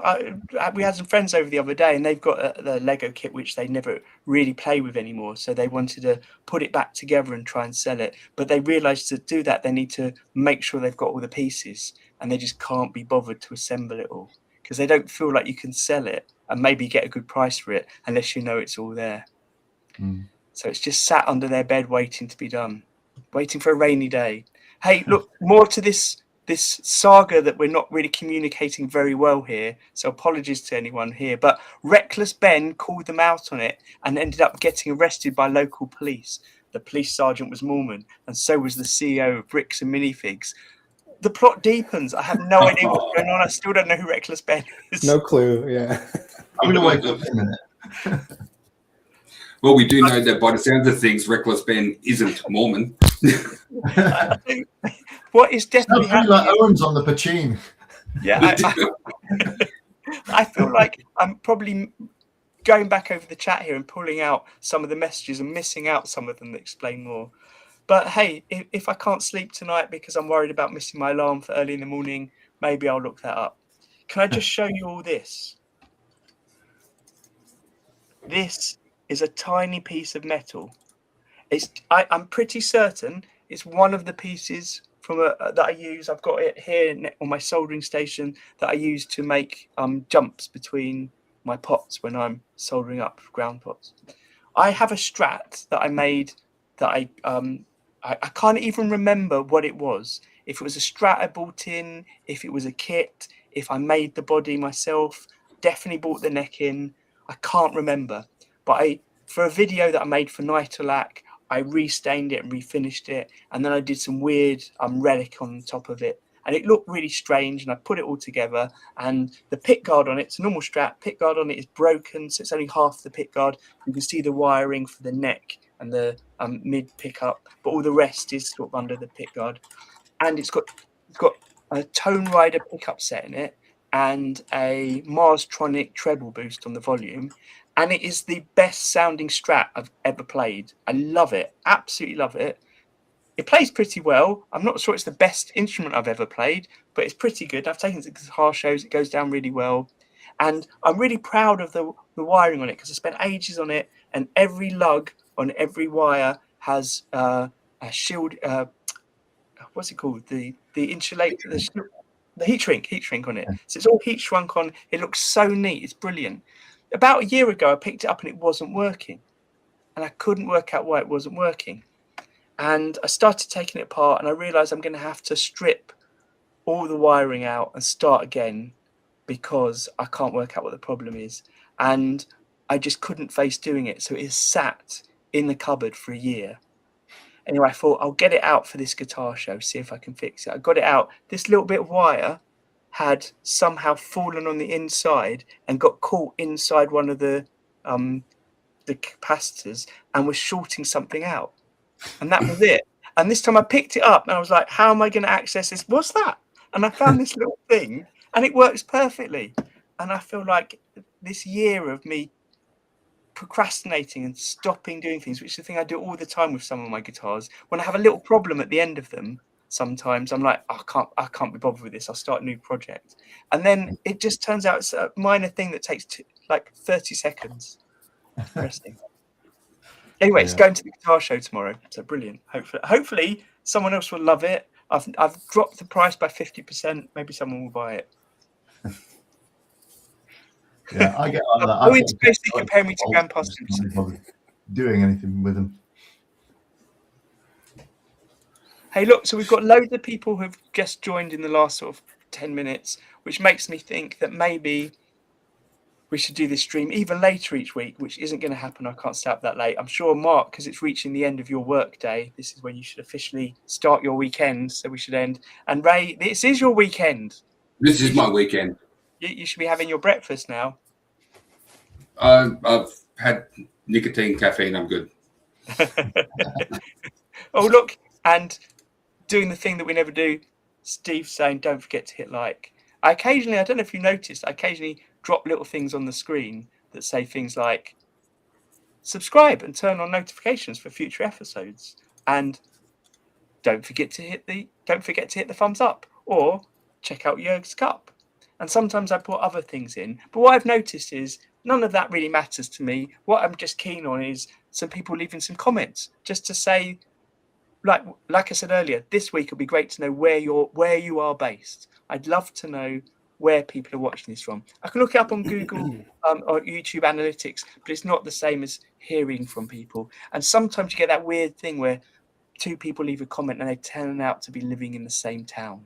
we had some friends over the other day and they've got the Lego kit, which they never really play with anymore. So they wanted to put it back together and try and sell it. But they realized to do that, they need to make sure they've got all the pieces and they just can't be bothered to assemble it all because they don't feel like you can sell it and maybe get a good price for it unless you know it's all there. So it's just sat under their bed waiting to be done, waiting for a rainy day. Hey, look, more to this saga that we're not really communicating very well here, so apologies to anyone here, but Reckless Ben called them out on it and ended up getting arrested by local police. The police sergeant was Mormon and so was the CEO of Bricks and Minifigs. The plot deepens. I have no idea what's going on. I still don't know who Reckless Ben is. No clue. Yeah. I'm going to wake up in a minute. Well, we do know that by the sounds of things, Reckless Ben isn't Mormon. I think what is definitely happening, like Owens on the Pachin. Yeah, I feel like I'm probably going back over the chat here and pulling out some of the messages and missing out some of them that explain more. But hey, if I can't sleep tonight because I'm worried about missing my alarm for early in the morning, maybe I'll look that up. Can I just show you all this? This is a tiny piece of metal. I'm pretty certain it's one of the pieces from that I use. I've got it here on my soldering station that I use to make jumps between my pots when I'm soldering up ground pots. I have a Strat that I made that I can't even remember what it was. If it was a Strat I bought in, if it was a kit, if I made the body myself, definitely bought the neck in. I can't remember. But for a video that I made for Nitolac, I restained it and refinished it, and then I did some weird relic on top of it, and it looked really strange. And I put it all together, and the pick guard on it's a normal Strat. Pick guard on it is broken, so it's only half the pick guard. You can see the wiring for the neck and the mid pickup, but all the rest is sort of under the pick guard. And it's got a Tone Rider pickup set in it and a Marstronic treble boost on the volume. And it is the best sounding Strat I've ever played. I love it. Absolutely love it. It plays pretty well. I'm not sure it's the best instrument I've ever played, but it's pretty good. I've taken it to guitar shows. It goes down really well. And I'm really proud of the wiring on it because I spent ages on it. And every lug on every wire has a shield. What's it called? The insulator. The heat shrink on it. So it's all heat shrunk on. It looks so neat. It's brilliant. About a year ago, I picked it up and it wasn't working. And I couldn't work out why it wasn't working. And I started taking it apart and I realized I'm going to have to strip all the wiring out and start again because I can't work out what the problem is. And I just couldn't face doing it. So it is sat in the cupboard for a year. Anyway, I thought I'll get it out for this guitar show, see if I can fix it. I got it out. This little bit of wire had somehow fallen on the inside and got caught inside one of the capacitors and was shorting something out. And that was it. And this time I picked it up and I was like, how am I going to access this? What's that? And I found this little thing and it works perfectly. And I feel like this year of me procrastinating and stopping doing things, which is the thing I do all the time with some of my guitars, when I have a little problem at the end of them, sometimes I'm like, I can't be bothered with this. I'll start a new project. And then it just turns out it's a minor thing that takes like 30 seconds. Interesting. Anyway, it's going to the guitar show tomorrow. So brilliant. Hopefully someone else will love it. I've dropped the price by 50%. Maybe someone will buy it. Yeah, I get that. Oh, it's basically comparing me to Grandpa Simpson. Doing anything with them. Hey, look, so we've got loads of people who've just joined in the last sort of 10 minutes, which makes me think that maybe we should do this stream even later each week, which isn't going to happen. I can't stay up that late. I'm sure, Mark, because it's reaching the end of your work day, this is when you should officially start your weekend, so we should end. And Ray, this is your weekend. This is my weekend. You should be having your breakfast now. I've had nicotine, caffeine. I'm good. Oh, look, and doing the thing that we never do, Steve's saying, don't forget to hit like. I don't know if you noticed, I occasionally drop little things on the screen that say things like subscribe and turn on notifications for future episodes. And don't forget to hit the thumbs up or check out Jörg's Cup. And sometimes I put other things in. But what I've noticed is none of that really matters to me. What I'm just keen on is some people leaving some comments just to say, like I said earlier, this week it'll be great to know where you are based. I'd love to know where people are watching this from. I can look it up on Google or YouTube Analytics, but it's not the same as hearing from people. And sometimes you get that weird thing where two people leave a comment and they turn out to be living in the same town.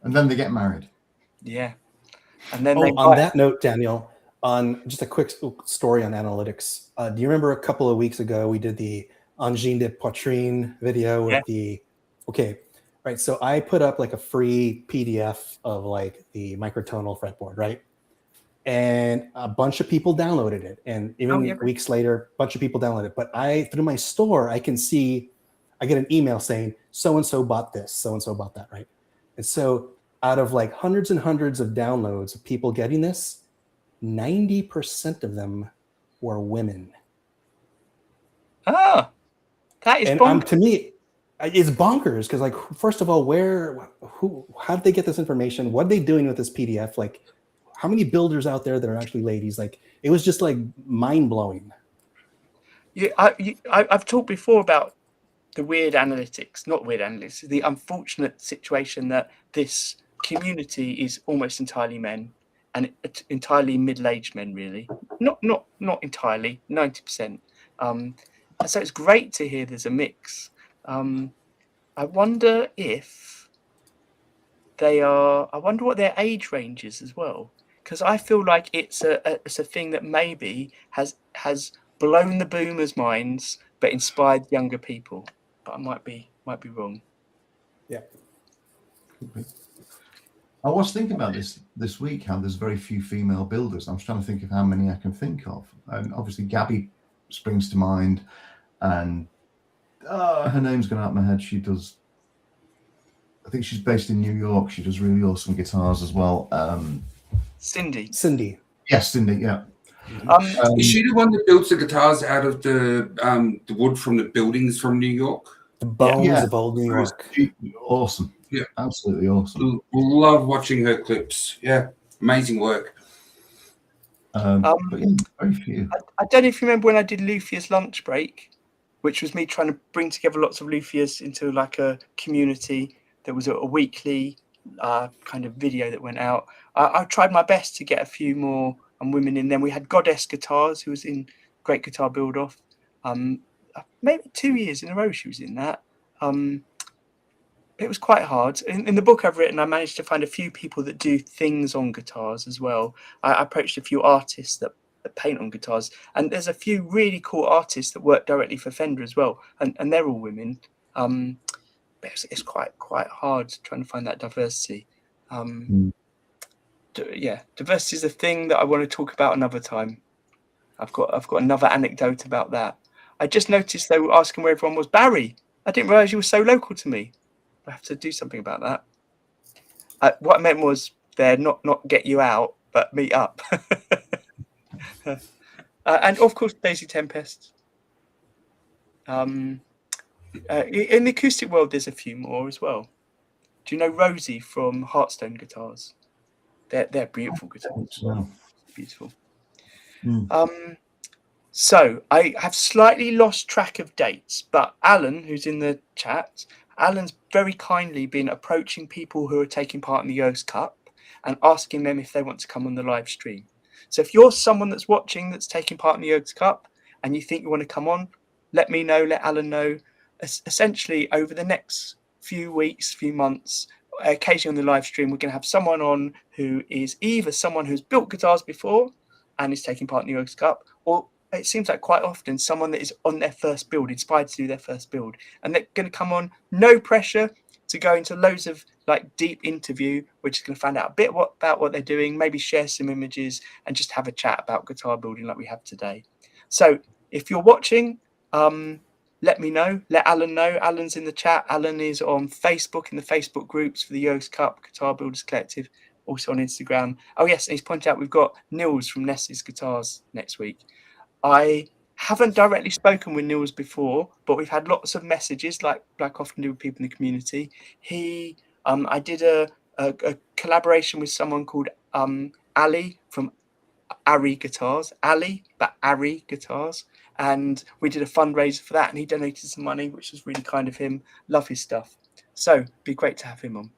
And then they get married. Yeah. And then on that note, Daniel, on just a quick story on analytics. Do you remember a couple of weeks ago we did the Angine de Poitrine video with right? So I put up like a free PDF of like the microtonal fretboard, right? And a bunch of people downloaded it, and even weeks later, a bunch of people downloaded it. But through my store, I can see, I get an email saying so and so bought this, so and so bought that, right? And so out of like hundreds and hundreds of downloads of people getting this, 90% of them were women. Ah, that is bonkers. To me, it's bonkers because, like, first of all, how did they get this information? What are they doing with this PDF? Like, how many builders out there that are actually ladies? Like, it was just like mind blowing. Yeah, I've talked before about the the unfortunate situation that this community is almost entirely men and entirely middle-aged men, really. Not entirely, 90%. So it's great to hear there's a mix. I wonder what their age range is as well, because I feel like it's a thing that maybe has blown the boomers' minds but inspired younger people. But I might be wrong. Yeah. I was thinking about this week, how there's very few female builders. I was trying to think of how many I can think of. And obviously Gabby springs to mind, and her name's gone out of my head. I think she's based in New York. She does really awesome guitars as well. Cindy. Yes, Cindy, yeah. Is she the one that builds the guitars out of the wood from the buildings from New York? The bones of old New York. Awesome. Yeah. Absolutely awesome. Love watching her clips. Yeah. Amazing work. But yeah, very few. I don't know if you remember when I did Luthier's lunch break, which was me trying to bring together lots of Luthiers into like a community. There was a weekly kind of video that went out. I tried my best to get a few more women in. Then we had Goddess Guitars, who was in Great Guitar Build Off. Maybe 2 years in a row she was in that. It was quite hard. In the book I've written, I managed to find a few people that do things on guitars as well. I approached a few artists that that paint on guitars. And there's a few really cool artists that work directly for Fender as well, and they're all women. But it's quite hard trying to find that diversity. Yeah, diversity is a thing that I want to talk about another time. I've got another anecdote about that. I just noticed they were asking where everyone was. Barry, I didn't realize you were so local to me. I have to do something about that. What I meant was there, not get you out, but meet up. And of course, Daisy Tempest. In the acoustic world, there's a few more as well. Do you know Rosie from Heartstone Guitars? They're beautiful guitars. Beautiful. So I have slightly lost track of dates, but Alan, who's in the chat, Alan's very kindly been approaching people who are taking part in the Yo's Cup and asking them if they want to come on the live stream. So if you're someone that's watching that's taking part in the Yo's Cup and you think you want to come on, let me know, let Alan know. Essentially, over the next few weeks, few months, occasionally on the live stream, we're going to have someone on who is either someone who's built guitars before and is taking part in the Yo's Cup, or it seems like quite often someone that is on their first build, inspired to do their first build, and they're going to come on, no pressure to go into loads of like deep interview. We're just going to find out a bit about what they're doing, maybe share some images and just have a chat about guitar building like we have today. So if you're watching, let me know, let Alan know. Alan's in the chat. Alan is on Facebook, in the Facebook groups for the Yo's Cup Guitar Builders Collective, also on Instagram. Oh yes, and he's pointed out we've got Nils from Ness's Guitars next week. I haven't directly spoken with Nils before, but we've had lots of messages, like often do with people in the community. I did a collaboration with someone called Ali from Ari Guitars, Ari Guitars, and we did a fundraiser for that, and he donated some money, which was really kind of him. Love his stuff. So it'd be great to have him on.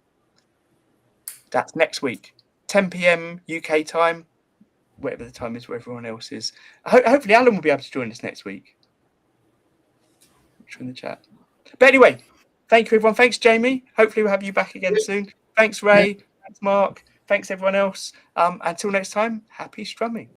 That's next week, 10 p.m. UK time. Whatever the time is where everyone else is. Hopefully Alan will be able to join us next week. In the chat. But anyway, thank you everyone. Thanks Jamie. Hopefully we'll have you back again soon. Thanks Ray. Thanks Mark. Thanks everyone else. Until next time, happy strumming.